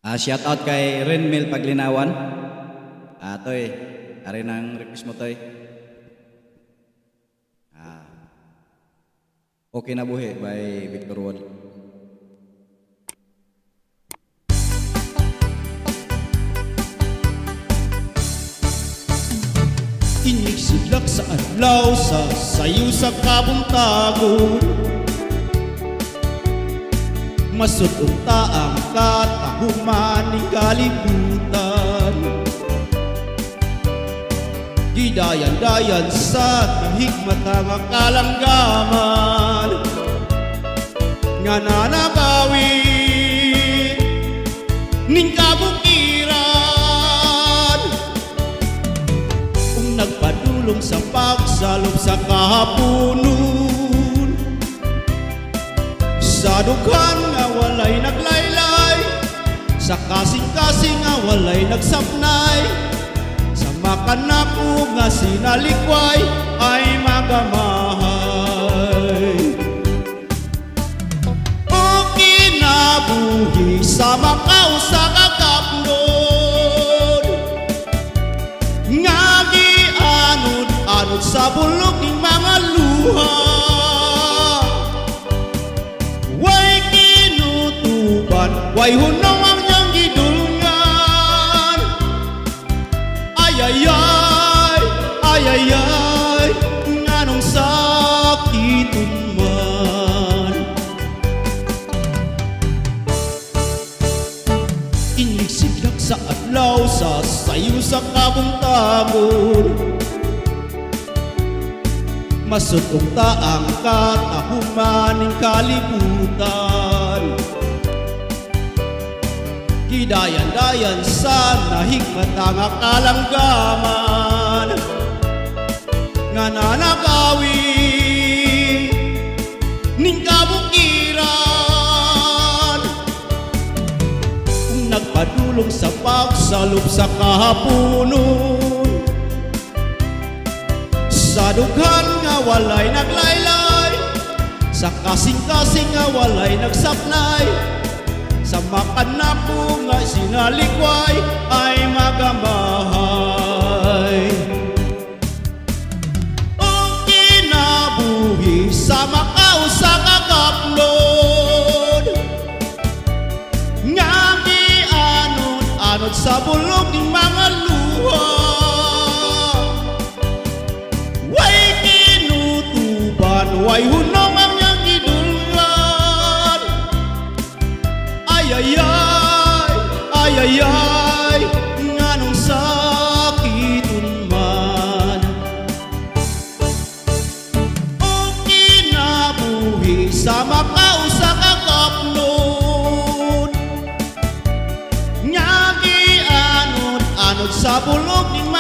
Shout out kay Renmil Paglinawan. Toy, ari nang request mo toy. Okay na buhi by Victor Ward. Inig sidlak sa adlaw sa sayo sa kabuntagon, masudunta ang katahuman ni kalibutan. Gidayan-dayan sa kahigmatang kalanggaman nga nanagawin ning kabukiran, kung nagpadulong sa pagsalop sa kahapunon, sa dughan nga walay naglaylay, sa kasing-kasing nga walay nagsapnay, sa makanako nga sinalikway ay magamahay. O kinabuhi sa makaw sa kakapnod, nga gianod-anod sa bulog ng mga luha, way kinutuban, way hunong ang niyang gidulngan. Ayayay, ayayay, nganong sakiton man. Inig sidlak sa adlaw sa sayo sa kabuntagon, masudunta ang katahuman ng kalibutan. Gidayan-dayan sa nahigmatang kalanggaman nga nanagawin ning kabukiran, kung nagpadulong sa pagsalop sa kahapunon, sa dughan nga walay naglaylay, sa kasing-kasing nga walay nagsapnay, sa makanako nga sinalikway ay magamahay. O kinabuhi sa makaw sa kakapnod, nga gianod-anod sa bulog ng mga luha, way kinutuban, way hunong ang niyang gidulngan. Ayayay, ayayay, nganong sakiton man. O kinabuhi sa makaw sa kakapnod, nga gianod-anod sa bulog ng